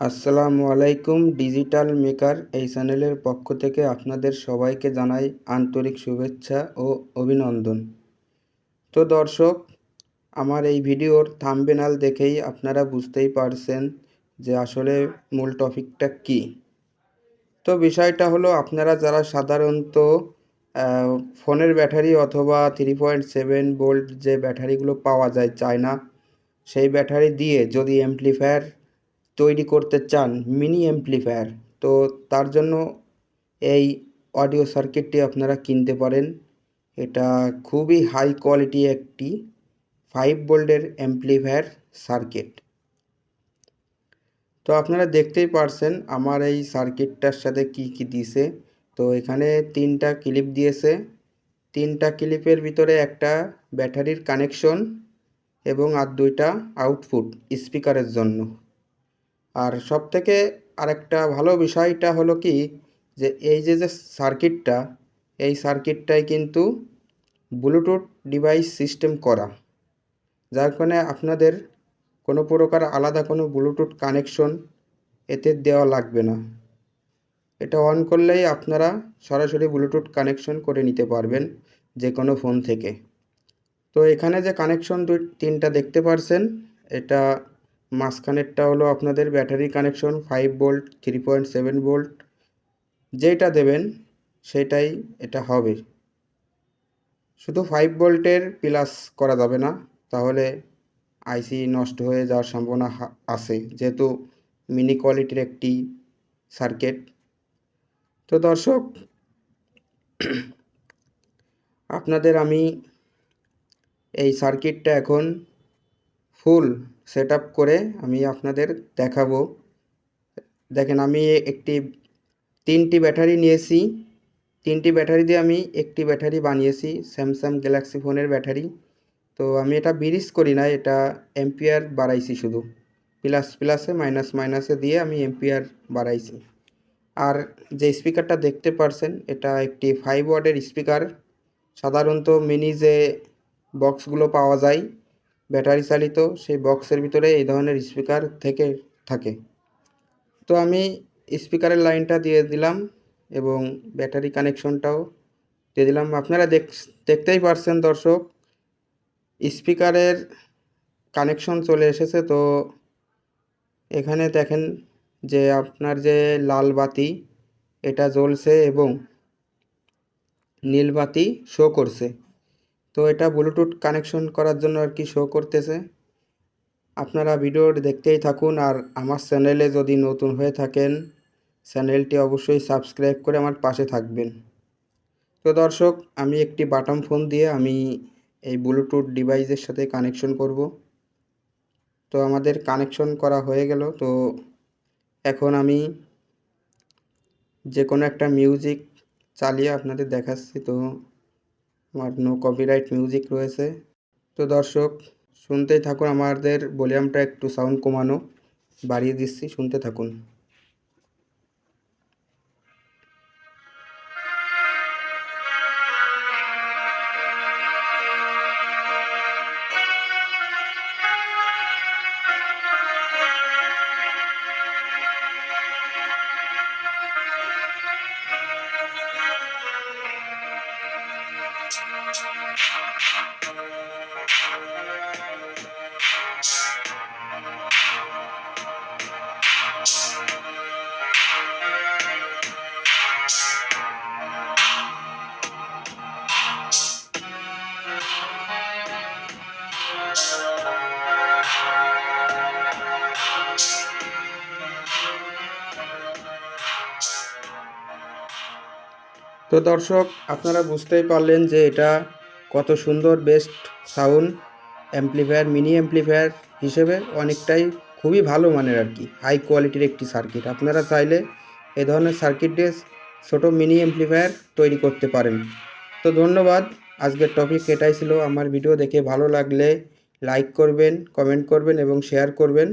আসসালামু আলাইকুম। Digital maker এই চ্যানেলের পক্ষ থেকে আপনাদের সবাইকে জানাই আন্তরিক শুভেচ্ছা ও অভিনন্দন। তো দর্শক, আমার এই ভিডিওর থাম্বনেল দেখেই আপনারা বুঝতেই পারছেন যে আসলে মূল টপিকটা কী। তো বিষয়টা হলো, আপনারা যারা সাধারণত ফোনের ব্যাটারি অথবা 3.7 ভোল্ট যে ব্যাটারিগুলো পাওয়া যায় চায়না, সেই ব্যাটারি দিয়ে যদি অ্যাম্প্লিফায়ার তৈরি করতে চান, মিনি অ্যাম্প্লিফায়ার, তো তার জন্য এই অডিও সার্কিটটি আপনারা কিনতে পারেন। এটা খুবই হাই কোয়ালিটি একটি 5 ভোল্টের অ্যাম্প্লিফায়ার সার্কিট। তো আপনারা দেখতেই পারছেন আমার এই সার্কিটটার সাথে কি কি দিয়েছে। তো এখানে 3টা ক্লিপ দিয়েছে। 3টা ক্লিপের ভিতরে একটা ব্যাটারির কানেকশন এবং আর 2টা আউটপুট স্পিকারের জন্য। আর সবথেকে আরেকটা ভালো বিষয়টা হলো কি, যে এই যে সার্কিটটা, এই সার্কিটটাই কিন্তু ব্লুটুথ ডিভাইস সিস্টেম করা, যার কারণে আপনাদের কোনো প্রকার আলাদা কোনো ব্লুটুথ কানেকশন এতে দেওয়া লাগবে না। এটা অন করলেই আপনারা সরাসরি ব্লুটুথ কানেকশন করে নিতে পারবেন যে কোনো ফোন থেকে। তো এখানে যে কানেকশন 3টা দেখতে পারছেন, এটা মাঝখানেরটা হলো আপনাদের ব্যাটারি কানেকশন 5 ভোল্ট 3.7 ভোল্ট, যেটা দেবেন সেটাই এটা হবে। শুধু 5 ভোল্টের প্লাস করা যাবে না, তাহলে আইসি নষ্ট হয়ে যাওয়ার সম্ভাবনা আছে, যেহেতু মিনি কোয়ালিটির একটি সার্কিট। তো দর্শক, আপনাদের আমি এই সার্কিটটা এখন ফুল সেট আপ করে আমি আপনাদের দেখাবো। দেখেন, আমি একটি 3টি ব্যাটারি নিয়েছি। 3টি ব্যাটারি দিয়ে আমি একটি ব্যাটারি বানিয়েছি, স্যামসাং গ্যালাক্সি ফোনের ব্যাটারি। তো আমি এটা ব্রিজ করি না, এটা এম্পিয়ার বাড়াইছি শুধু, প্লাস প্লাসে মাইনাস মাইনাসে দিয়ে আমি এম্পিয়ার বাড়াইছি। আর যে স্পিকারটা দেখতে পারছেন, এটা একটি 5 ওয়াটের স্পিকার। সাধারণত মিনি যে বক্সগুলো পাওয়া যায় ব্যাটারি চালিত, সেই বক্সের ভিতরে এই ধরনের স্পিকার থেকে থাকে। তো আমি স্পিকারের লাইনটা দিয়ে দিলাম এবং ব্যাটারি কানেকশনটাও দিয়ে দিলাম। আপনারা দেখতেই পারছেন দর্শক, স্পিকারের কানেকশন চলে এসেছে। তো এখানে দেখেন যে আপনার যে লাল বাতি এটা জ্বলছে এবং নীল বাতি শো করছে। তো এটা ব্লুটুথ কানেকশন করার জন্য আর কি শো করতেছে। আপনারা ভিডিওটি দেখতেই থাকুন। আর আমার চ্যানেলে যদি নতুন হয়ে থাকেন, চ্যানেলটি অবশ্যই সাবস্ক্রাইব করে আমার পাশে থাকবেন। তো দর্শক, আমি একটি বাটন ফোন দিয়ে আমি এই ব্লুটুথ ডিভাইসের সাথে কানেকশন করব। তো আমাদের কানেকশন করা হয়ে গেল। তো এখন আমি যে কোনো একটা মিউজিক চালিয়ে আপনাদের দেখাচ্ছি। তো আমার নো কপিরাইট মিউজিক রয়েছে। তো দর্শক, শুনতেই থাকুন। আমাদের ভলিউমটা একটু সাউন্ড কমানো, বাড়িয়ে দিচ্ছি, শুনতে থাকুন। তো দর্শক, আপনারা বুঝতেই পারলেন যে এটা কত সুন্দর best sound amplifier, mini amplifier হিসেবে অনেকটাই খুবই ভালো মানের আর কি, হাই কোয়ালিটির একটি সার্কিট। আপনারা চাইলে এ ধরনের সার্কিট দিয়ে ছোটো মিনি অ্যাম্প্লিফায়ার তৈরি করতে পারেন। তো ধন্যবাদ। আজকের টপিক এটাই ছিল। আমার ভিডিও দেখে ভালো লাগলে লাইক করবেন, কমেন্ট করবেন এবং শেয়ার করবেন।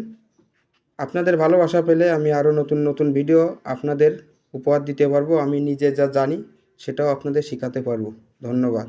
আপনাদের ভালোবাসা পেলে আমি আরও নতুন নতুন ভিডিও আপনাদের উপহার দিতে পারবো। আমি নিজে যা জানি সেটাও আপনাদের শেখাতে পারবো। ধন্যবাদ।